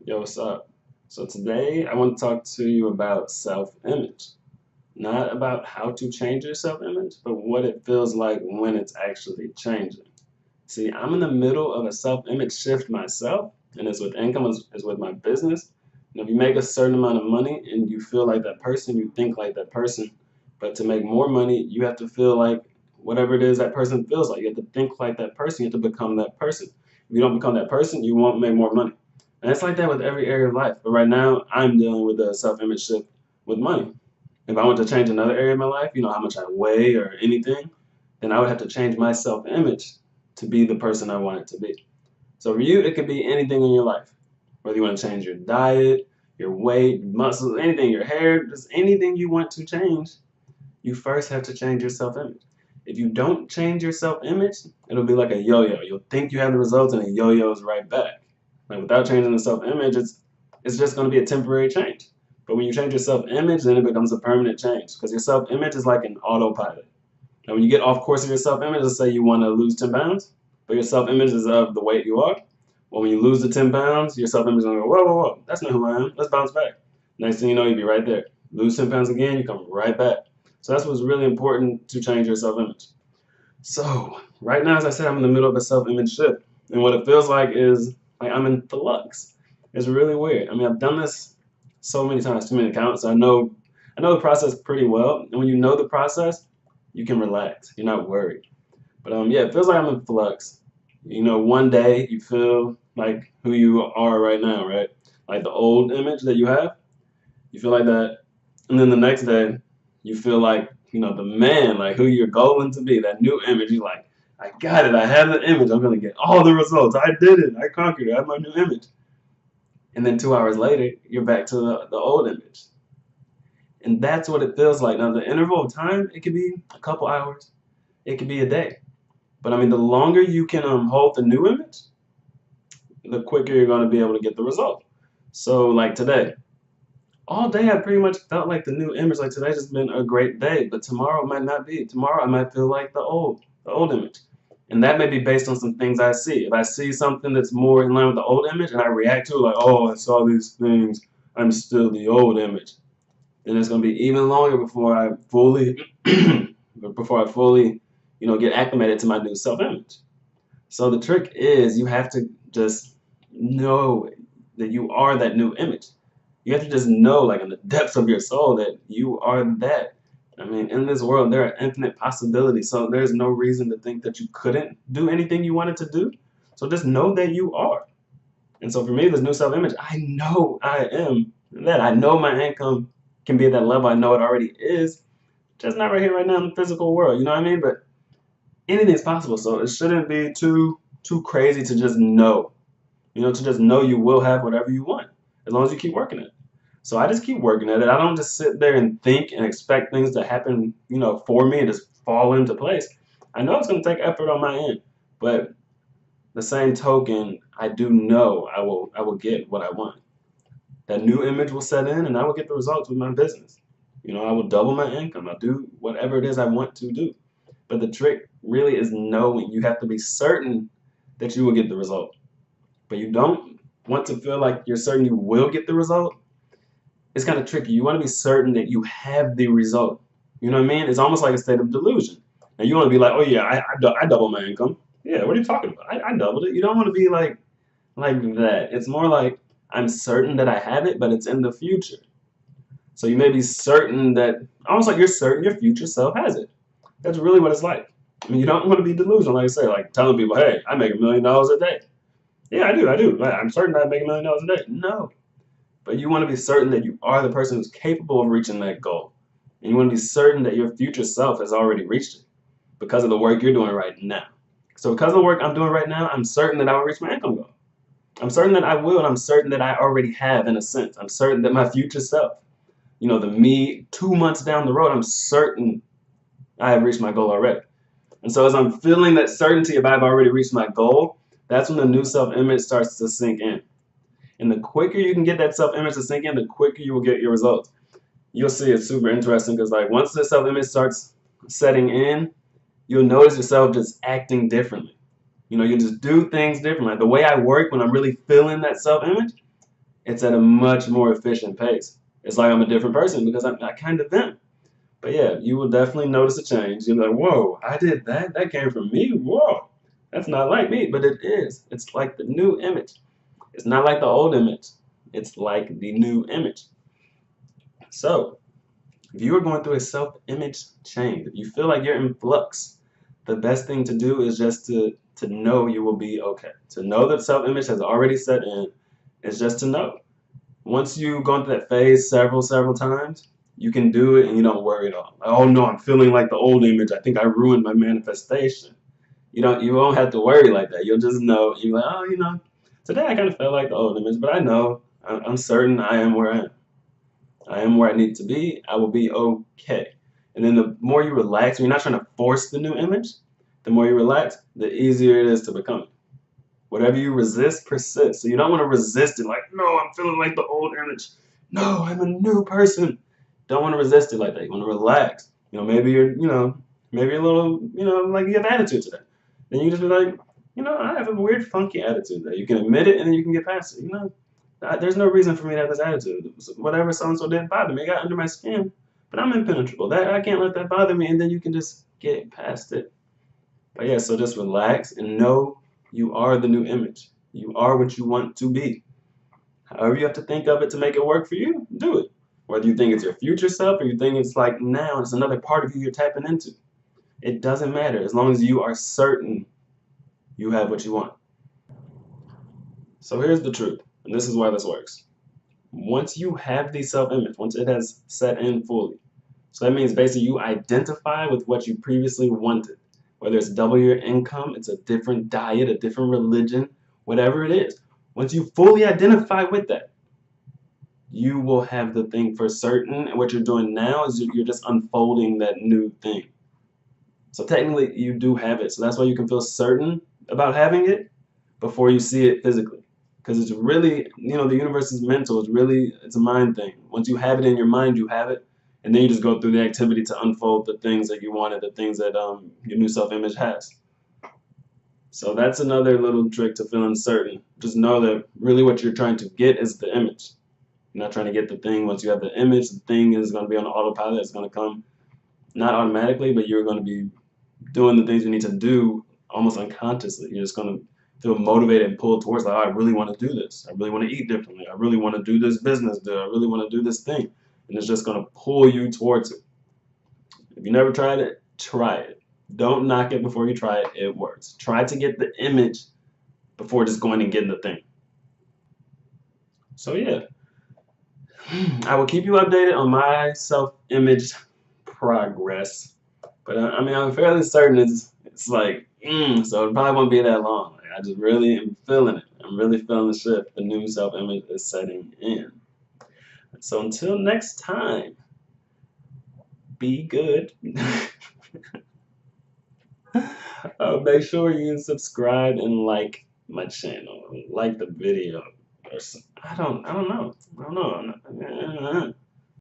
Yo, what's up? So today I want to talk to you about self-image. Not about how to change your self-image, but what it feels like when it's actually changing. See, I'm in the middle of a self-image shift myself, and it's with income, it's with my business. And if you make a certain amount of money and you feel like that person, you think like that person. But to make more money, you have to feel like whatever it is that person feels like. You have to think like that person. You have to become that person. If you don't become that person, you won't make more money. And it's like that with every area of life. But right now, I'm dealing with a self-image shift with money. If I want to change another area of my life, how much I weigh or anything, then I would have to change my self-image to be the person I want it to be. So for you, it could be anything in your life. Whether you want to change your diet, your weight, muscles, anything, your hair, just anything you want to change, you first have to change your self-image. If you don't change your self-image, it'll be like a yo-yo. You'll think you have the results and it yo-yos right back. Like without changing the self-image, it's just going to be a temporary change. But when you change your self-image, then it becomes a permanent change because your self-image is like an autopilot. And when you get off course of your self-image, let's say you want to lose 10 pounds, but your self-image is of the weight you are. Well, when you lose the 10 pounds, your self-image is going to go, whoa, whoa, whoa, that's not who I am. Let's bounce back. Next thing you know, you'll be right there. Lose 10 pounds again, you come right back. So that's what's really important to change your self-image. So right now, as I said, I'm in the middle of a self-image shift. And what it feels like is like I'm in flux. It's really weird. I mean, I've done this so many times, too many accounts. I know the process pretty well. And when you know the process, you can relax. You're not worried. But yeah, it feels like I'm in flux. One day you feel like who you are right now, right? Like the old image that you have, you feel like that. And then the next day, you feel like, the man, like who you're going to be, that new image. You're like, I got it. I have the image. I'm going to get all the results. I did it. I conquered it. I have my new image. And then 2 hours later, you're back to the old image. And that's what it feels like. Now, the interval of time, it could be a couple hours. It could be a day. But I mean, the longer you can hold the new image, the quicker you're going to be able to get the result. So, like today, all day I pretty much felt like the new image. Like today's just been a great day, but tomorrow might not be. Tomorrow I might feel like the old image. And that may be based on some things I see. If I see something that's more in line with the old image and I react to it like, oh, I saw these things, I'm still the old image. Then it's gonna be even longer before I fully get acclimated to my new self-image. So the trick is you have to just know that you are that new image. You have to just know, like in the depths of your soul, that you are that. I mean, in this world, there are infinite possibilities. So there's no reason to think that you couldn't do anything you wanted to do. So just know that you are. And so for me, this new self image, I know I am that. I know my income can be at that level. I know it already is, just not right here, right now in the physical world. You know what I mean? But anything's possible. So it shouldn't be too crazy to just know. To just know you will have whatever you want as long as you keep working it. So I just keep working at it. I don't just sit there and think and expect things to happen, for me and just fall into place. I know it's going to take effort on my end, but the same token, I do know I will get what I want. That new image will set in, and I will get the results with my business. I will double my income. I'll do whatever it is I want to do. But the trick really is knowing. You have to be certain that you will get the result. But you don't want to feel like you're certain you will get the result. It's kind of tricky. You want to be certain that you have the result. You know what I mean? It's almost like a state of delusion. And you want to be like, oh yeah, I doubled my income. Yeah, what are you talking about? I doubled it. You don't want to be like that. It's more like I'm certain that I have it, but it's in the future. So you may be certain that, almost like you're certain your future self has it. That's really what it's like. I mean, you don't want to be delusional, like I say, like telling people, hey, I make $1 million a day. Yeah, I do. I'm certain I make $1 million a day. No. But you want to be certain that you are the person who's capable of reaching that goal. And you want to be certain that your future self has already reached it because of the work you're doing right now. So because of the work I'm doing right now, I'm certain that I will reach my income goal. I'm certain that I will, and I'm certain that I already have in a sense. I'm certain that my future self, the me 2 months down the road, I'm certain I have reached my goal already. And so as I'm feeling that certainty of I've already reached my goal, that's when the new self-image starts to sink in. And the quicker you can get that self-image to sink in, the quicker you will get your results. You'll see it's super interesting because like once the self-image starts setting in, you'll notice yourself just acting differently. You just do things differently. Like the way I work when I'm really feeling that self-image, it's at a much more efficient pace. It's like I'm a different person because I kind of am. But yeah, you will definitely notice a change. You'll be like, whoa, I did that? That came from me? Whoa, that's not like me, but it is. It's like the new image. It's not like the old image. It's like the new image. So, if you are going through a self-image change, if you feel like you're in flux, the best thing to do is just to know you will be okay. To know that self-image has already set in is just to know. Once you've gone through that phase several times, you can do it and you don't worry at all. Like, oh no, I'm feeling like the old image. I think I ruined my manifestation. You won't have to worry like that. You'll just know. You're like, oh, today I kind of felt like the old image, but I know I'm certain I am where I am. I am where I need to be. I will be okay. And then the more you relax, when you're not trying to force the new image, the more you relax, the easier it is to become it. Whatever you resist persists. So you don't want to resist it like, no, I'm feeling like the old image. No, I'm a new person. Don't want to resist it like that. You want to relax. Maybe you're a little, like you have attitude today. Then you just be like, I have a weird, funky attitude there. You can admit it and then you can get past it. There's no reason for me to have this attitude. Whatever so-and-so did bother me, it got under my skin. But I'm impenetrable. That I can't let that bother me, and then you can just get past it. But yeah, so just relax and know you are the new image. You are what you want to be. However you have to think of it to make it work for you, do it. Whether you think it's your future self or you think it's like now, it's another part of you you're tapping into. It doesn't matter as long as you are certain you have what you want. So here's the truth, and this is why this works. Once you have the self-image, once it has set in fully, so that means basically you identify with what you previously wanted. Whether it's double your income, it's a different diet, a different religion, whatever it is. Once you fully identify with that, you will have the thing for certain. And what you're doing now is you're just unfolding that new thing. So technically, you do have it. So that's why you can feel certain about having it before you see it physically. Because it's really, the universe is mental. It's a mind thing. Once you have it in your mind, you have it. And then you just go through the activity to unfold the things that you wanted, the things that your new self-image has. So that's another little trick to feeling certain. Just know that really what you're trying to get is the image. You're not trying to get the thing. Once you have the image, the thing is going to be on autopilot. It's going to come not automatically, but you're going to be doing the things you need to do almost unconsciously. You're just going to feel motivated and pulled towards like, oh, I really want to do this. I really want to eat differently. I really want to do this business deal. I really want to do this thing. And it's just going to pull you towards it. If you never tried it, try it. Don't knock it before you try it. It works. Try to get the image before just going and getting the thing. So yeah, I will keep you updated on my self-image progress. But I'm fairly certain it's like, so it probably won't be that long. Like, I just really am feeling it. I'm really feeling the shift. The new self-image is setting in. So until next time, be good. Make sure you subscribe and like my channel. Like the video. Or some, I don't know.